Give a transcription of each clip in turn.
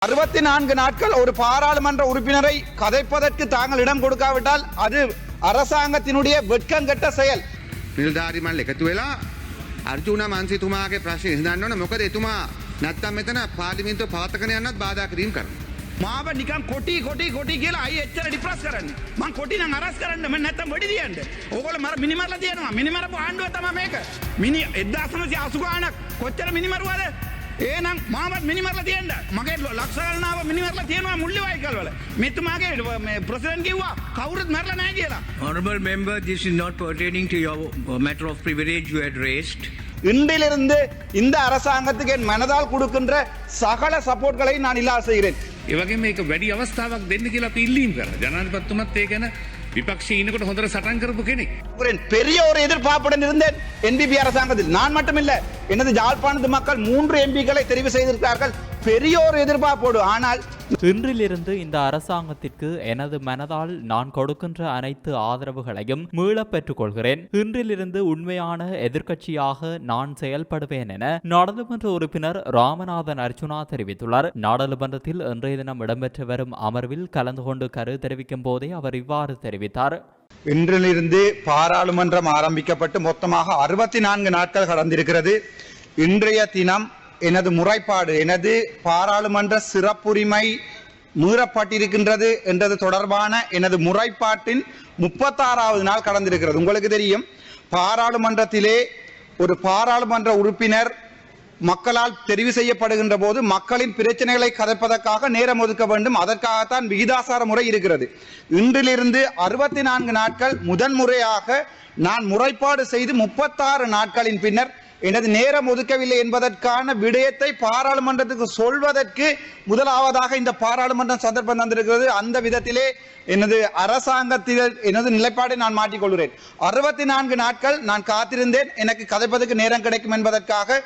64 நாட்கள் ஒரு பாராளுமன்ற உறுப்பினரை கதைப்பதற்கு தாங்கள் இடம் கொடுக்காவிட்டால் அது அரசாங்கத்தினுடைய வெட்கங்கெட்ட செயல். නිලධාරි මල්ල එකතු වෙලා අර්ජුන මන්සිතුමාගේ ප්‍රශ්නේ විසඳන්න ඕන. මොකද එතුමා නැත්තම් මෙතන පාර්ලිමේන්තුව පවත්වාගෙන යන්නත් බාධා කිරීම කරනවා. මාව නිකන් කොටි කියලා අය එච්චර ඩිප්‍රස් කරන්නේ. මං කොටි නම් අරස් කරන්න මම නැත්තම් වෙඩි දියන්න. ඕගොල්ලෝ මර මිනිමරලා තියනවා. මිනිමරපු ආණ්ඩුව තමයි මේක. 1980 ගානක් කොච්චර මිනිමරුවද? එහෙනම් මාවත් මිනිමරලා තියන්න. මගේ ලක්ෂ ගණනාව මිනිමරලා තියනවා මුල්ලිවයිකල් වල. මෙතුමාගේ ප්‍රෙසිඩන්ට් කිව්වා කවුරුත් මරලා නැහැ කියලා. Honorable member, this is not pertaining to your matter of privilege you had raised. இன்றிலிருந்து இந்த அரசாங்கத்துக்கு என் மனதால் கொடுக்கின்ற சகல சப்போர்ட்களை நான் இல்லாத செய்கிறேன். ඒ වගේම මේක වැඩි අවස්ථාවක් දෙන්න කියලා අපි ඉල්ලීම් කරා. ජනාධිපතිතුමත් ඒ ගැන විපක්ෂයේ ඉන්නකොට හොඳට සටන් කරපු කෙනෙක්. பெரிய ஒரு எதிர்பார்ப்புடன் இருந்தேன் என்பிபி அரசாங்கத்தில். நான் மட்டுமில்லை, எனது யாழ்ப்பாணத்து மக்கள் 3 எம்பிக்களை தெரிவு செய்திருக்கிறார்கள். பெரிய ஒரு எதிர்பார்ப்போடு. ஆனால் இன்றிலிருந்து இந்த அரசாங்கத்திற்கு எனது மனதால் நான் கொடுக்கின்ற அனைத்து ஆதரவுகளையும் மீளப் பெற்றுக் கொள்கிறேன். இன்றிலிருந்து உண்மையான எதிர்க்கட்சியாக நான் செயல்படுவேன் என நாடாளுமன்ற உறுப்பினர் ராமநாதன் அர்ச்சுனா தெரிவித்துள்ளார். நாடாளுமன்றத்தில் இன்றைய தினம் இடம்பெற்று வரும் அமர்வில் கலந்து கொண்டு கருத்து தெரிவிக்கும் போதே அவர் இவ்வாறு தெரிவித்தார். இன்றிலிருந்து பாராளுமன்றம் ஆரம்பிக்கப்பட்டு மொத்தமாக 64 நாட்கள் கடந்திருக்கிறது. இன்றைய தினம் எனது முறைப்பாடு, எனது பாராளுமன்ற சிறப்புரிமை மீறப்பட்டிருக்கின்றது என்றது தொடர்பான எனது முறைப்பாட்டின் 36வது நாள் கடந்திருக்கிறது. உங்களுக்கு தெரியும், பாராளுமன்றத்திலே ஒரு பாராளுமன்ற உறுப்பினர் மக்களால் தெரிவு செய்யப்படுகின்ற போது மக்களின் பிரச்சனைகளை கதைப்பதற்காக நேரம் ஒதுக்க வேண்டும். அதற்காகத்தான் விகிதாசார முறை இருக்கிறது. இன்றிலிருந்து 64 நாட்கள் முதன்முறையாக நான் முறைப்பாடு செய்து 36 நாட்களின் பின்னர் எனது நேரம் ஒதுக்கவில்லை என்பதற்கான விடயத்தை பாராளுமன்றத்துக்கு சொல்வதற்கு முதலாவதாக இந்த பாராளுமன்றம் சந்தர்ப்பம் தந்திருக்கிறது. அந்த விதத்திலே எனது அரசாங்கத்தில் எனது நிலைப்பாடை நான் மாற்றிக்கொள்கிறேன். 64 நாட்கள் நான் காத்திருந்தேன் எனக்கு கதைப்பதற்கு நேரம் கிடைக்கும் என்பதற்காக.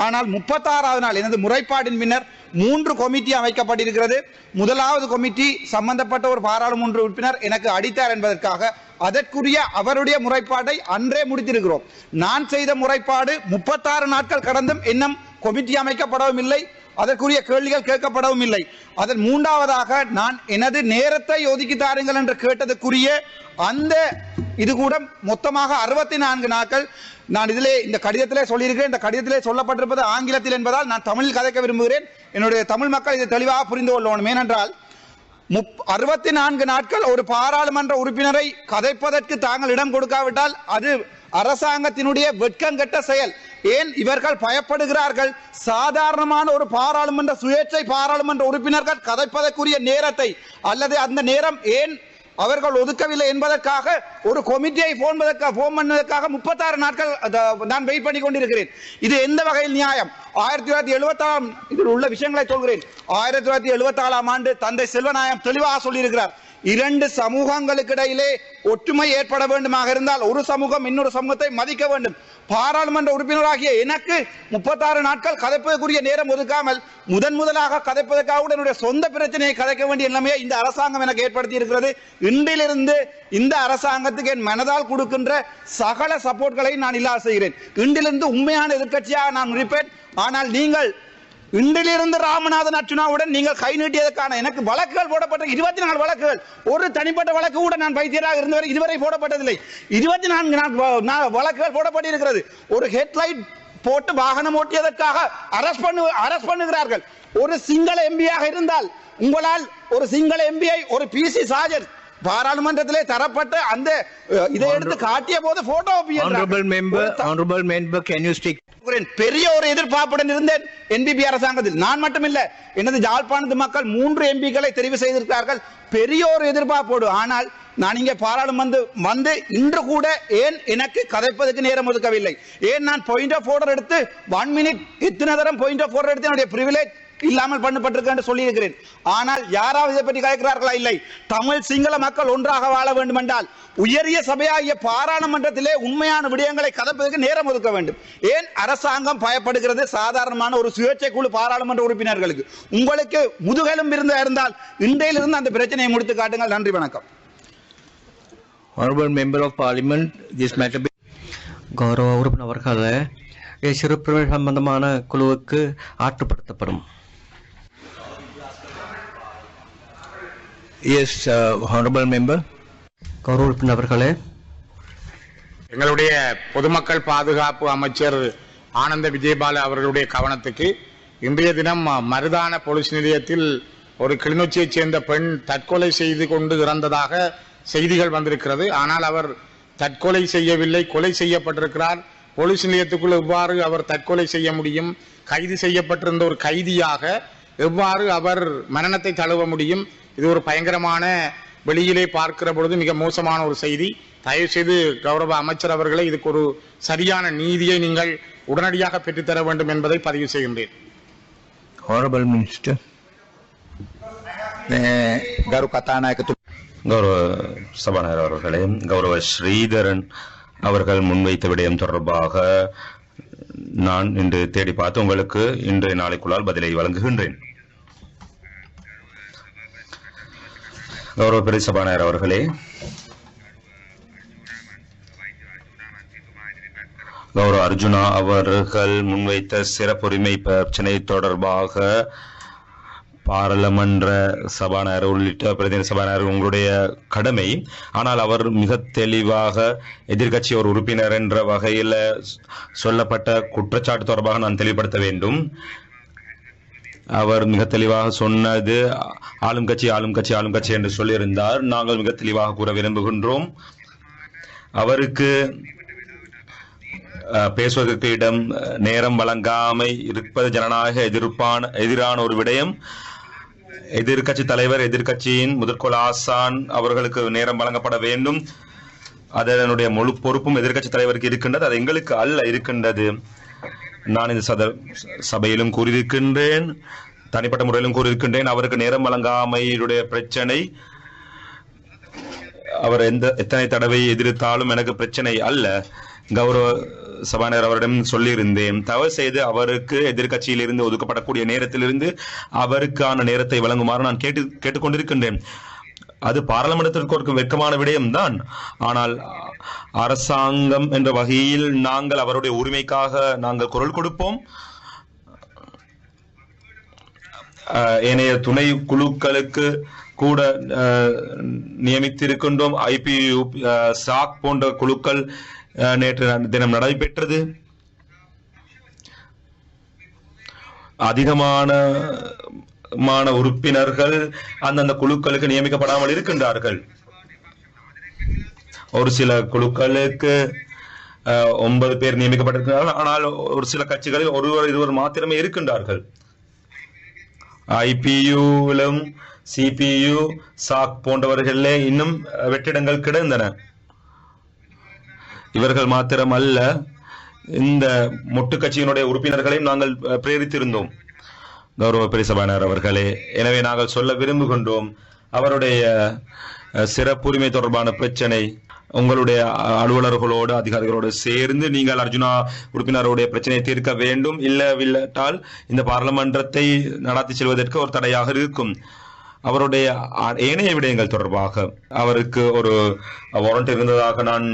ஆனால் 36வது நாள் எனது முறைப்பாட்டின் பின்னர் 3 கொமிட்டி அமைக்கப்பட்டிருக்கிறது. முதலாவது கொமிட்டி சம்பந்தப்பட்ட ஒரு பாராளுமன்ற உறுப்பினர் எனக்கு அடித்தார் என்பதற்காக அதற்குரிய அவருடைய முறைப்பாட்டை அன்றே முடித்திருக்கிறோம். நான் செய்த முறைப்பாடு 36 நாட்கள் கடந்தும் இன்னும் கொமிட்டி அமைக்கப்படவும் இல்லை, அதற்குரிய கேள்விகள் கேட்கப்படவும் இல்லை. அதன் 3வதாக நான் எனது நேரத்தை ஒதுக்கி தாருங்கள் என்று கேட்டதற்குரிய அந்த இது கூட மொத்தமாக 64 நாட்கள். நான் இதிலே இந்த கடிதத்திலே சொல்லியிருக்கிறேன். இந்த கடிதத்திலே சொல்லப்பட்டிருப்பது ஆங்கிலத்தில் என்பதால் நான் தமிழில் கதைக்க விரும்புகிறேன். என்னுடைய தமிழ் மக்கள் இதை தெளிவாக புரிந்து கொள்ளணும். ஏனென்றால் 64 நாட்கள் ஒரு பாராளுமன்ற உறுப்பினரை கதைப்பதற்கு தாங்கள் இடம் கொடுக்காவிட்டால் அது அரசாங்கத்தினுடைய வெட்கங்கெட்ட செயல். ஏன் இவர்கள் பயப்படுகிறார்கள்? சாதாரணமான ஒரு பாராளுமன்ற சுயேட்சை பாராளுமன்ற உறுப்பினர்கள் கதைப்பதற்குரிய நேரத்தை அல்லது அந்த நேரம் ஏன் அவர்கள் ஒதுக்கவில்லை என்பதற்காக ஒரு கொமிட்டியை போன் பண்ணுவதற்காக 36 நாட்கள் நான் வெயிட் பண்ணி கொண்டிருக்கிறேன். இது எந்த வகையில் நியாயம்? 1974 இதில் உள்ள விஷயங்களை சொல்கிறேன். 1974ஆம் ஆண்டு தந்தை செல்வநாயகம் தெளிவாக சொல்லியிருக்கிறார். 2 சமூகங்களுக்கு இடையிலே ஒற்றுமை ஏற்பட வேண்டுமாக இருந்தால் ஒரு சமூகம் இன்னொரு சமூகத்தை மதிக்க வேண்டும். பாராளுமன்ற உறுப்பினராகிய எனக்கு 36 நாட்கள் கதைப்பதற்குரிய நேரம் ஒதுக்காமல் முதலாக கதைப்பதற்காக என்னுடைய சொந்த பிரச்சனையை கதைக்க வேண்டிய நிலைமையை இந்த அரசாங்கம் எனக்கு ஏற்படுத்தி இருக்கிறது. இன்றிலிருந்து இந்த அரசாங்கத்துக்கு என் மனதால் கொடுக்கின்ற சகல சப்போர்ட்களை நான் இல்லாத செய்கிறேன். இன்றிலிருந்து உண்மையான எதிர்க்கட்சியாக நான் இருப்பேன். ஆனால் நீங்கள் இன்றிலிருந்து ராமநாதன் அர்ச்சுனாவுடன் நீங்கள் கை நீட்டியதற்கான எனக்கு வழக்குகள் போடப்பட்ட 24 வழக்குகள், ஒரு தனிப்பட்ட வழக்கு கூட நான் வைத்தியராக இருந்தவரை இதுவரை போடப்பட்டதில்லை. 24 வழக்குகள் போடப்பட்டிருக்கிறது. ஒரு ஹெட்லைட் போட்டு வாகனம் ஓட்டியதற்காக அரஸ்ட் பண்ணுகிறார்கள். ஒரு சிங்கள எம்பியாக இருந்தால் உங்களால் ஒரு சிங்கள எம்பியை ஒரு பிசி சார்ஜர் பாராளுமன்றத்திலே தரப்பட்ட அந்த இதை எடுத்து காட்டிய போது photo Honorable member, can you stick? பெரிய ஒரு எதிர்பார்ப்புடன் இருந்தேன் என்பிபி அரசாங்கத்தில். நான் மட்டுமில்லை, எனது யாழ்ப்பாணத்து மக்கள் 3 எம்பிக்களை தெரிவு செய்திருக்கிறார்கள். பெரிய ஒரு எதிர்பார்ப்போடு. ஆனால் நான் இங்கே பாராளுமன்றம் வந்து இன்று கூட ஏன் எனக்கு கதைப்பதற்கு நேரம் ஒதுக்கவில்லை? ஏன் நான் பாயிண்ட் ஆஃப் ஆர்டர் எடுத்து 1 மினிட் எத்தனை தரம் பாயிண்ட் ஆஃப் ஆர்டர் எடுத்து என்னுடைய பிரிவிலேஜ் இல்லாமல் பண்ணப்பட்டிருக்க என்று சொல்லி இருக்கிறேன். ஆனால் யாராவது இதை பற்றி கேட்கிறார்களா? இல்லை. தமிழ் சிங்கள மக்கள் ஒன்றாக வாழ வேண்டும் என்றால் உயரிய சபையாகிய பாராளுமன்றத்திலே உண்மையான விடயங்களை கதைப்பதற்கு நேரம் ஒதுக்க வேண்டும். ஏன் அரசாங்கம் பயப்படுகிறது? சாதாரணமான ஒரு சுயேட்சை குழு பாராளுமன்ற உறுப்பினர்களுக்கு. உங்களுக்கு முதுகெலும் இருந்தால் இன்றையிலிருந்து அந்த பிரச்சனையை முடித்து காட்டுங்கள். நன்றி, வணக்கம். Honorable member of parliament, this matter. கௌரவ உறுப்பினர் அவர்களே, சிறுபிரிவு சம்பந்தமான குழுவுக்கு ஆற்றுப்படுத்தப்படும். Yes, honorable member. கௌரவ உறுப்பினர் அவர்களே, எங்களுடைய பொதுமக்கள் பாதுகாப்பு அமைச்சர் ஆனந்த விஜயபால அவர்களுடைய கவனத்துக்கு இன்றைய தினம் மருதான போலீஸ் நிலையத்தில் ஒரு கிளிநொச்சியைச் சேர்ந்த பெண் தற்கொலை செய்து கொண்டு இறந்ததாக செய்திகள் வந்திருக்கிறது. ஆனால் அவர் தற்கொலை செய்யவில்லை, கொலை செய்யப்பட்டிருக்கிறார். போலீஸ் நிலையத்துக்குள் எவ்வாறு அவர் தற்கொலை செய்ய முடியும்? கைது செய்யப்பட்டிருந்த ஒரு கைதியாக எவ்வாறு அவர் மரணத்தை தழுவ முடியும்? இது ஒரு பயங்கரமான, வெளியிலே பார்க்கிற பொழுது மிக மோசமான ஒரு செய்தி. தயவு செய்து கௌரவ அமைச்சர் அவர்களை இதுக்கு ஒரு சரியான நீதியை நீங்கள் உடனடியாக பெற்றுத்தர வேண்டும் என்பதை பதிவு செய்கின்றேன். Honorable Minister. ගරු කතානායකතුමා, கௌரவ சபாநாயகர் அவர்களே, கௌரவ ஸ்ரீதரன் அவர்கள் முன்வைத்த விடயம் தொடர்பாக நான் இன்று தேடி பார்த்து உங்களுக்கு இன்றைய நாளைக்குள்ளால் பதிலை வழங்குகின்றேன். கௌரவ பெரிய சபாநாயகர் அவர்களே, கௌரவ அர்ஜுனா அவர்கள் முன்வைத்த சிறப்புரிமை பிரச்சனை தொடர்பாக பாராளுமன்ற சபாநாயகர் உள்ளிட்ட பிரதிநிதி சபாநாயகர் உங்களுடைய கடமை. ஆனால் அவர் மிக தெளிவாக எதிர்க்கட்சி ஒரு உறுப்பினர் என்ற வகையில் சொல்லப்பட்ட குற்றச்சாட்டு தொடர்பாக நான் தெளிவுபடுத்த வேண்டும். அவர் மிக தெளிவாக சொன்னது ஆளும் கட்சி என்று சொல்லியிருந்தார். நாங்கள் மிக தெளிவாக கூற விரும்புகின்றோம், அவருக்கு பேசுவதற்கு இடம் நேரம் வழங்காமை இருப்பது ஜனநாயக எதிரான ஒரு விடயம். எதிர்கட்சி தலைவர், எதிர்கட்சியின் முதற்கோள் ஆசான் அவர்களுக்கு நேரம் வழங்கப்பட வேண்டும். அதனுடைய முழு பொறுப்பும் எதிர்கட்சி தலைவருக்கு இருக்கின்றது, அது எங்களுக்கு அல்ல இருக்கின்றது. நான் இந்த சபையிலும் கூறியிருக்கின்றேன், தனிப்பட்ட முறையிலும் கூறியிருக்கின்றேன். அவருக்கு நேரம் வழங்காமையுடைய பிரச்சனை அவர் எத்தனை தடவை எதிர்த்தாலும் எனக்கு பிரச்சனை அல்ல. கௌரவ சபாநாயகர் அவரிடம் சொல்லியிருந்தேன், தவறு செய்து அவருக்கு எதிர்கட்சியிலிருந்து ஒதுக்கப்படக்கூடிய நேரத்திலிருந்து அவருக்கான நேரத்தை வழங்குமாறு நான் கேட்டுக்கொண்டிருக்கின்றேன். அது பாராளுமன்றத்திற்கு ஒரு வெட்கமான விடயம்தான். ஆனால் அரசாங்கம் என்ற வகையில் நாங்கள் அவருடைய உரிமைக்காக நாங்கள் குரல் கொடுப்போம். ஏனைய துணை குழுக்களுக்கு கூட நியமித்திருக்கின்றோம். IPU, சாக் போன்ற குழுக்கள் நேற்று தினம் நடைபெற்றது. அதிகமான உறுப்பினர்கள் அந்தந்த குழுக்களுக்கு நியமிக்கப்படாமல் இருக்கின்றார்கள். ஒரு சில குழுக்களுக்கு 9 பேர் நியமிக்கப்பட்டிருக்கிறார்கள். ஆனால் ஒரு சில கட்சிகளில் ஒருவர் இருவர் மாத்திரமே இருக்கின்றார்கள். IPU-லும் CPU, சாக் போன்றவர்களே இன்னும் வெற்றிடங்கள் கிடந்தன. இவர்கள் மாத்திரம் அல்ல, இந்த மொட்டு கட்சியினுடைய உறுப்பினர்களையும் நாங்கள் பிரேரித்திருந்தோம். கௌரவ பெரிய சபாநாயகர் அவர்களே, எனவே நாங்கள் சொல்ல விரும்புகின்றோம், அவருடைய சிறப்புரிமை தொடர்பான பிரச்சனை உங்களுடைய அலுவலர்களோடு அதிகாரிகளோடு சேர்ந்து நீங்கள் அர்ஜுனா உறுப்பினருடைய பிரச்சனையை தீர்க்க வேண்டும். இல்லாவிட்டால் இந்த பாராளுமன்றத்தை நடாத்தி செல்வதற்கு ஒரு தடையாக இருக்கும். அவருடைய ஏனைய விடயங்கள் தொடர்பாக அவருக்கு ஒரு வாரண்ட் இருந்ததாக நான்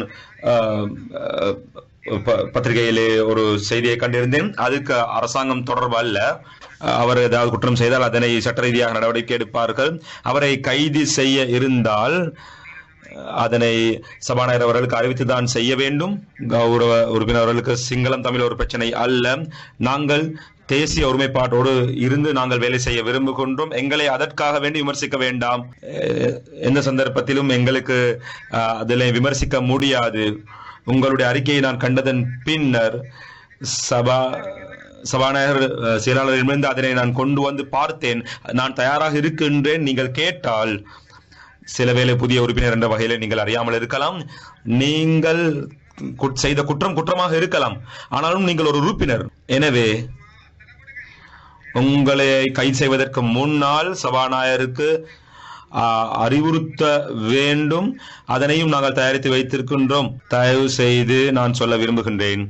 பத்திரிகையிலே ஒரு செய்தியை கண்டிருந்தேன். அதுக்கு அரசாங்கம் தொடர்பு அல்ல. அவர் ஏதாவது குற்றம் செய்தால் அதனை சட்ட ரீதியாக நடவடிக்கை எடுப்பார்கள். அவரை கைது செய்ய இருந்தால் அதனை சபாநாயகர் அவர்களுக்கு அறிவித்துதான் செய்ய வேண்டும். கௌரவ உறுப்பினர் அவர்களுக்கு சிங்களம் தமிழ் ஒரு பிரச்சனை அல்ல. நாங்கள் தேசிய ஒருமைப்பாட்டோடு இருந்து நாங்கள் வேலை செய்ய விரும்புகின்றோம். எங்களை அதற்காக வேண்டி விமர்சிக்க வேண்டாம். எந்த சந்தர்ப்பத்திலும் எங்களுக்கு அதில் விமர்சிக்க முடியாது. உங்களுடைய அறிக்கையை நான் கண்டதன் பின்னர் சபாநாயகர் செயலாளரிடமிருந்து அதனை நான் கொண்டு வந்து பார்த்தேன். நான் தயாராக இருக்கின்றேன். நீங்கள் கேட்டால் சில வேளை புதிய உறுப்பினர் என்ற வகையில நீங்கள் அறியாமல் இருக்கலாம். நீங்கள் செய்த குற்றம் குற்றமாக இருக்கலாம், ஆனாலும் நீங்கள் ஒரு உறுப்பினர். எனவே உங்களை கைது செய்வதற்கு முன்னால் சபாநாயகருக்கு அறிவுறுத்த வேண்டும். அதனையும் நாங்கள் தயாரித்து வைத்திருக்கின்றோம். தயவு செய்து நான் சொல்ல விரும்புகின்றேன்,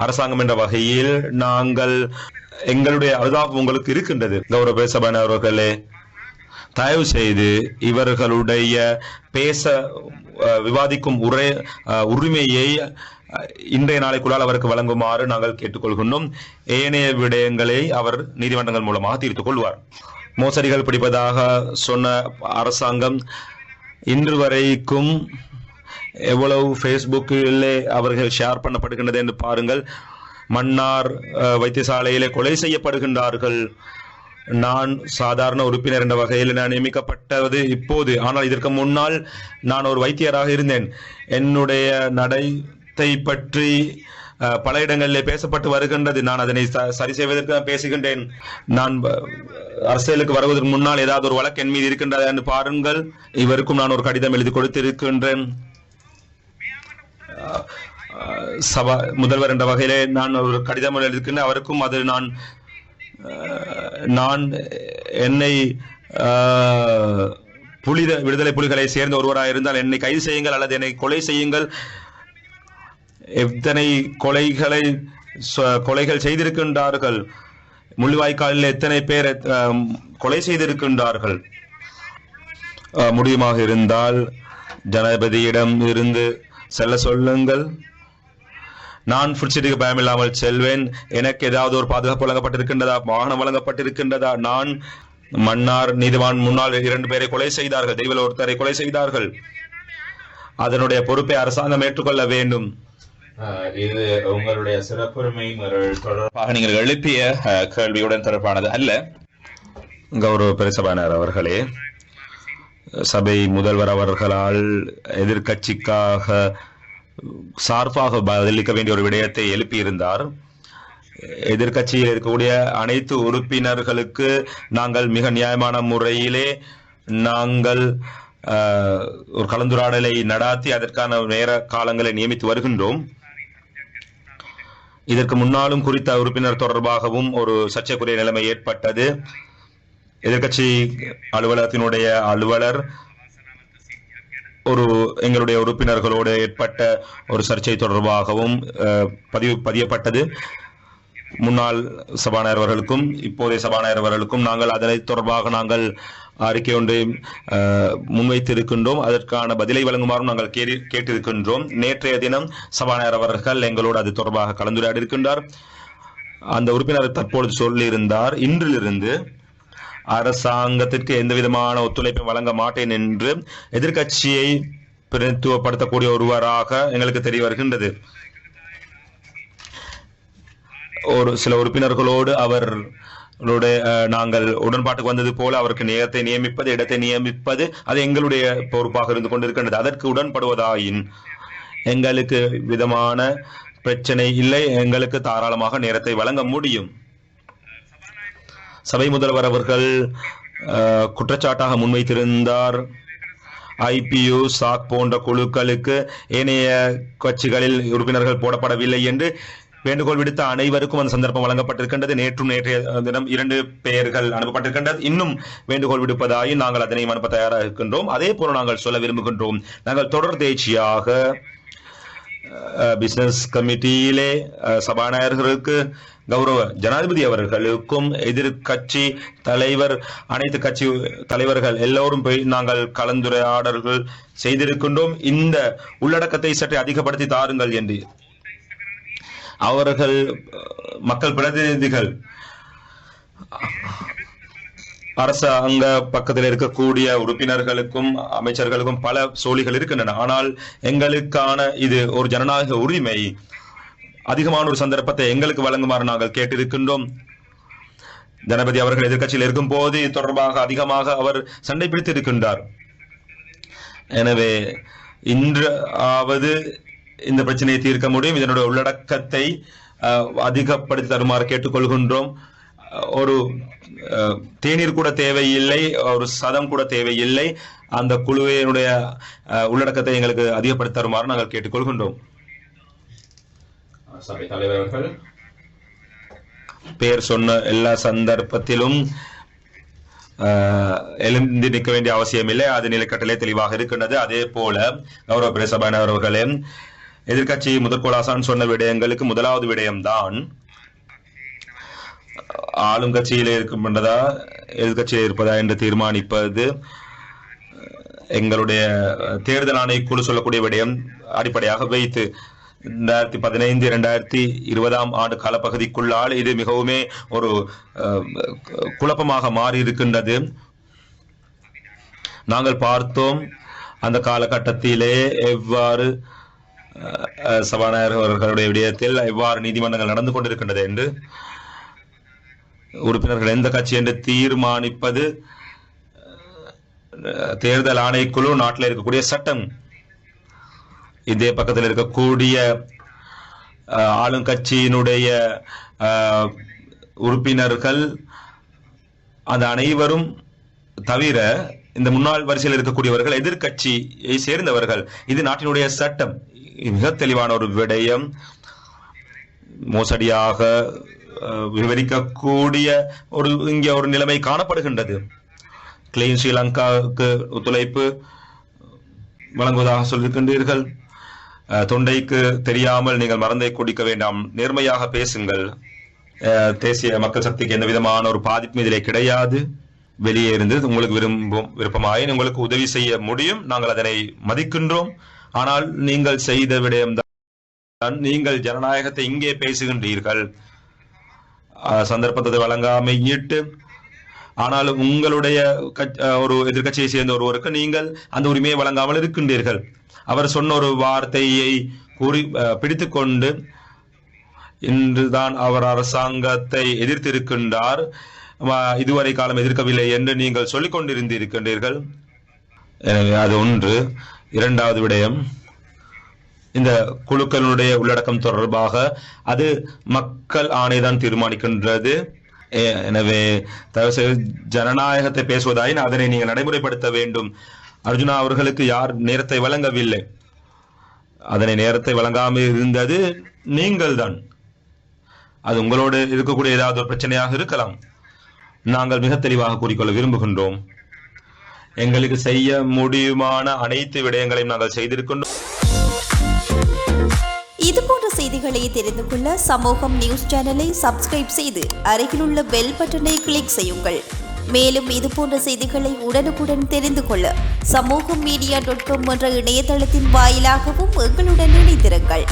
அரசாங்கம் என்ற வகையில் நாங்கள் எங்களுடைய அனுதாபம் உங்களுக்கு இருக்கின்றது. கௌரவ சபாநாயகர் அவர்களே, தயவு செய்து இவர்களுடைய பேச விவாதிக்கும் உரிமையை இன்றைய நாளைக்குள்ளால் அவருக்கு வழங்குமாறு நாங்கள் கேட்டுக்கொள்கின்றோம். ஏனைய விடயங்களை அவர் நீதிமன்றங்கள் மூலமாக தீர்த்துக் கொள்வார். மோசடிகள் பிடிப்பதாக சொன்ன அரசாங்கம் இன்று வரைக்கும் எவ்வளவு ஃபேஸ்புக்கிலே அவர்கள் ஷேர் பண்ணப்படுகின்றது என்று பாருங்கள். மன்னார் வைத்தியசாலையிலே கொலை செய்யப்படுகின்றார்கள். நான் சாதாரண உறுப்பினர் என்ற வகையில் நான் நியமிக்கப்பட்டது இப்போது. ஆனால் இதற்கு முன்னால் நான் ஒரு வைத்தியராக இருந்தேன். என்னுடைய நடத்தை பற்றி பல இடங்களில் பேசப்பட்டு வருகின்றது. நான் அதனை சரி செய்வதற்கு நான் பேசுகின்றேன். நான் அரசியலுக்கு வருவதற்கு முன்னால் ஏதாவது ஒரு வழக்கு என் மீது இருக்கின்றதா என்று பாருங்கள். இவருக்கும் நான் ஒரு கடிதம் எழுதி கொடுத்திருக்கின்றேன். சபா முதல்வர் என்ற வகையிலே நான் ஒரு கடிதம் எழுதியிருக்கின்றேன். அவருக்கும் அது நான் என்னை விடுதலை புலிகளை சேர்ந்த ஒருவராக இருந்தால் என்னை கைது செய்யுங்கள் அல்லது என்னை கொலை செய்யுங்கள். எத்தனை கொலைகள் செய்திருக்கின்றார்கள். முள்ளிவாய்க்காலில் எத்தனை பேர் கொலை செய்திருக்கின்றார்கள். முடியுமாக இருந்தால் ஜனாதிபதியிடம் இருந்து செல்ல சொல்லுங்கள். நான் ஃபுட்சிட்டுக்கு பயமில்லாமல் செல்வேன். எனக்கு ஏதாவது ஒரு பாதுகாப்பு வழங்கப்பட்டிருக்கின்றதா, வாகனம் வழங்கப்பட்டிருக்கின்றதா? நான் மன்னார் நீதிவான் முன்னால் 2 பேரை கொலை செய்தார்கள், தெய்வல் ஒருத்தரை கொலை செய்தார்கள். அதனுடைய பொறுப்பை அரசாங்கம் ஏற்றுக்கொள்ள வேண்டும். இது உங்களுடைய சிறப்புரிமை தொடர்பாக நீங்கள் எழுப்பிய கேள்வியுடன் தொடர்பானது அல்ல. கௌரவ பிரசபானர் அவர்களே, சபை முதல்வர் அவர்களால் எதிர்கட்சிக்காக சார்பாக பதிலளிக்க வேண்டிய ஒரு விடயத்தை எழுப்பியிருந்தார். எதிர்கட்சியில் இருக்கக்கூடிய அனைத்து உறுப்பினர்களுக்கு நாங்கள் மிக நியாயமான முறையிலே நாங்கள் ஒரு கலந்துரையாடலை நடாத்தி அதற்கான நேர காலங்களை நியமித்து வருகின்றோம். இதற்கு முன்னாலும் குறித்த உறுப்பினர் தொடர்பாகவும் ஒரு சர்ச்சைக்குரிய நிலைமை ஏற்பட்டது. எதிர்கட்சி அலுவலகத்தினுடைய அலுவலர் எங்களுடைய உறுப்பினர்களோடு ஏற்பட்ட ஒரு சர்ச்சை தொடர்பாகவும் பதியப்பட்டது. முன்னாள் சபாநாயகர் அவர்களுக்கும் இப்போதைய சபாநாயகர் அவர்களுக்கும் நாங்கள் அதனை தொடர்பாக நாங்கள் அறிக்கை ஒன்றை முன்வைத்திருக்கின்றோம். அதற்கான பதிலை வழங்குமாறும் நாங்கள் கேட்டிருக்கின்றோம். நேற்றைய தினம் சபாநாயகர் அவர்கள் எங்களோடு அது தொடர்பாக கலந்துரையாடி இருக்கின்றார். அந்த உறுப்பினர் தற்பொழுது சொல்லியிருந்தார், இன்றிலிருந்து அரசாங்கத்திற்கு எந்த விதமான ஒத்துழைப்பை வழங்க மாட்டேன் என்று எதிர்கட்சியை பிரதிநிதித்துவப்படுத்தக்கூடிய ஒருவராக எங்களுக்கு தெரிய வருகின்றது. ஒரு சில உறுப்பினர்களோடு அவர்களுடைய நாங்கள் உடன்பாட்டுக்கு வந்தது போல அவருக்கு நேரத்தை நியமிப்பது, இடத்தை நியமிப்பது அது எங்களுடைய பொறுப்பாக இருந்து கொண்டிருக்கின்றது. அதற்கு உடன்படுவதாயின் எங்களுக்கு விதமான பிரச்சனை இல்லை. எங்களுக்கு தாராளமாக நேரத்தை வழங்க முடியும். சபை முதல்வர் அவர்கள் குற்றச்சாட்டாக முன்வைத்திருந்தார், IPU சாக் போன்ற குழுக்களுக்கு ஏனைய கட்சிகளில் உறுப்பினர்கள் போடப்படவில்லை என்று வேண்டுகோள் விடுத்த அனைவருக்கும் அந்த சந்தர்ப்பம் வழங்கப்பட்டிருக்கின்றது. நேற்றைய தினம் 2 பெயர்கள் அனுப்பப்பட்டிருக்கின்றது. இன்னும் வேண்டுகோள் விடுப்பதாயும் நாங்கள் அதனையும் அனுப்ப தயாராக இருக்கின்றோம். அதே போல நாங்கள் சொல்ல விரும்புகின்றோம், நாங்கள் தொடர்ந்தேர்ச்சியாக பிசினஸ் கமிட்டியிலே சபாநாயகர்களுக்கு, கௌரவ ஜனாதிபதி அவர்களுக்கும், எதிர்கட்சி தலைவர், அனைத்து கட்சி தலைவர்கள் எல்லோரும் போய் நாங்கள் கலந்துரையாடல்கள் செய்திருக்கின்றோம். இந்த உள்ளடக்கத்தை சற்று அதிகப்படுத்தி தாருங்கள் என்று அவர்கள் மக்கள் பிரதிநிதிகள் அரசாங்க பக்கத்தில் இருக்கக்கூடிய உறுப்பினர்களுக்கும் அமைச்சர்களுக்கும் பல சோழிகள் இருக்கின்றன. ஆனால் எங்களுக்கான இது ஒரு ஜனநாயக உரிமை. அதிகமான ஒரு சந்தர்ப்பத்தை எங்களுக்கு வழங்குமாறு நாங்கள் கேட்டிருக்கின்றோம். ஜனாதிபதி அவர்கள் எதிர்கட்சியில் இருக்கும் போது இது தொடர்பாக அதிகமாக அவர் சண்டை பிடித்து இருக்கின்றார். எனவே இன்றாவது இந்த பிரச்சனையை தீர்க்க முடியும். இதனுடைய உள்ளடக்கத்தை அதிகப்படுத்தி தருமாறு கேட்டுக்கொள்கின்றோம். ஒரு தேநீர் கூட தேவையில்லை, ஒரு சதம் கூட தேவையில்லை. அந்த குழுவினுடைய உள்ளடக்கத்தை எங்களுக்கு அதிகப்படுத்தி தருமாறு நாங்கள் கேட்டுக்கொள்கின்றோம். சபை தலைவர்கள் பெயர் சொன்ன எல்லா சந்தர்ப்பத்திலும் எழுந்து நிற்க வேண்டிய அவசியம் இல்லை. அது நிலைக்கட்டளை தெளிவாக இருக்கின்றது. அதே போல கௌரவ பிரசபாநாயகர் அவர்களே, எதிர்கட்சி முதற்கோளாசான் சொன்ன விடயங்களுக்கு முதலாவது விடயம்தான் ஆளும் கட்சியிலே இருக்கின்றதா எதிர்கட்சியிலே இருப்பதா என்று தீர்மானிப்பது. எங்களுடைய தேர்தல் ஆணைக்குழு சொல்லக்கூடிய விடயம் அடிப்படையாக வைத்து 2015 2020 ஆண்டு காலப்பகுதிக்குள்ளால் இது மிகவுமே ஒரு குழப்பமாக மாறி இருக்கின்றது. நாங்கள் பார்த்தோம் அந்த காலகட்டத்திலே எவ்வாறு சபாநாயகர் அவர்களுடைய விடயத்தில் எவ்வாறு நீதிமன்றங்கள் நடந்து கொண்டிருக்கின்றது என்று உறுப்பினர்கள் எந்த கட்சி என்று தீர்மானிப்பது தேர்தல் ஆணைக்குழு, நாட்டில் இருக்கக்கூடிய சட்டம். இதே பக்கத்தில் இருக்கக்கூடிய ஆளுங்கட்சியினுடைய உறுப்பினர்கள் அந்த அனைவரும் தவிர இந்த முன்னாள் வரிசையில் இருக்கக்கூடியவர்கள் எதிர்கட்சியை சேர்ந்தவர்கள். இது நாட்டினுடைய சட்டம். மிக தெளிவான ஒரு விடயம். மோசடியாக விவரிக்கக்கூடிய இங்கே ஒரு நிலைமை காணப்படுகின்றது. கிளீன் ஸ்ரீலங்காவுக்கு ஒத்துழைப்பு வழங்குவதாக சொல்லியிருக்கின்றீர்கள். தொண்டைக்கு தெரியாமல் நீங்கள் மருந்தை குடிக்க வேண்டாம், நேர்மையாக பேசுங்கள். தேசிய மக்கள் சக்திக்கு எந்த விதமான ஒரு பாதிப்பும் இதிலே கிடையாது. வெளியே இருந்து உங்களுக்கு விருப்பமாக உங்களுக்கு உதவி செய்ய முடியும், நாங்கள் அதனை மதிக்கின்றோம். ஆனால் நீங்கள் செய்த விடயம்தான், நீங்கள் ஜனநாயகத்தை இங்கே பேசுகின்றீர்கள், சந்தர்ப்பத்தை வழங்காமையிட்டு. ஆனால் உங்களுடைய ஒரு எதிர்கட்சியை சேர்ந்த ஒருவருக்கு நீங்கள் அந்த உரிமையை வழங்காமல் இருக்கின்றீர்கள். அவர் சொன்ன ஒரு வார்த்தையை கூறி பிடித்துக்கொண்டு இன்றுதான் அவர் அரசாங்கத்தை எதிர்த்திருக்கின்றார், இதுவரை காலம் எதிர்க்கவில்லை என்று நீங்கள் சொல்லிக் கொண்டிருந்திருக்கின்றீர்கள். எனவே அது ஒன்று. இரண்டாவது விடயம், இந்த குழுக்களுடைய உள்ளடக்கம் தொடர்பாக அது மக்கள் ஆணைதான் தீர்மானிக்கின்றது. எனவே தயவு செய்து ஜனநாயகத்தை பேசுவதாயின் அதனை நீங்கள் நடைமுறைப்படுத்த வேண்டும். அர்ஜுனா அவர்களுக்கு யார் நேரத்தை வழங்கவில்லை, அதனை நேரத்தை வழங்காமல் இருந்தது நீங்கள் தான். அது உங்களோடு இருக்கக்கூடிய ஏதாவது ஒரு பிரச்சனையாக இருக்கலாம். நாங்கள் மிக தெளிவாக கூறிக்கொள்ள விரும்புகின்றோம், எங்களுக்கு செய்ய முடியுமான அனைத்து விடயங்களையும் நாங்கள் செய்திருக்கின்றோம். இதுபோன்ற செய்திகளை தெரிந்து கொள்ள சமூகம் நியூஸ் சேனலை சப்ஸ்கிரைப் செய்து அருகிலுள்ள பெல் பட்டனை கிளிக் செய்யுங்கள். மேலும் இதுபோன்ற செய்திகளை உடனுக்குடன் தெரிந்து கொள்ள சமூகம் மீடியா.com என்ற இணையதளத்தின் வாயிலாகவும் எங்களுடன் இணைந்திருங்கள்.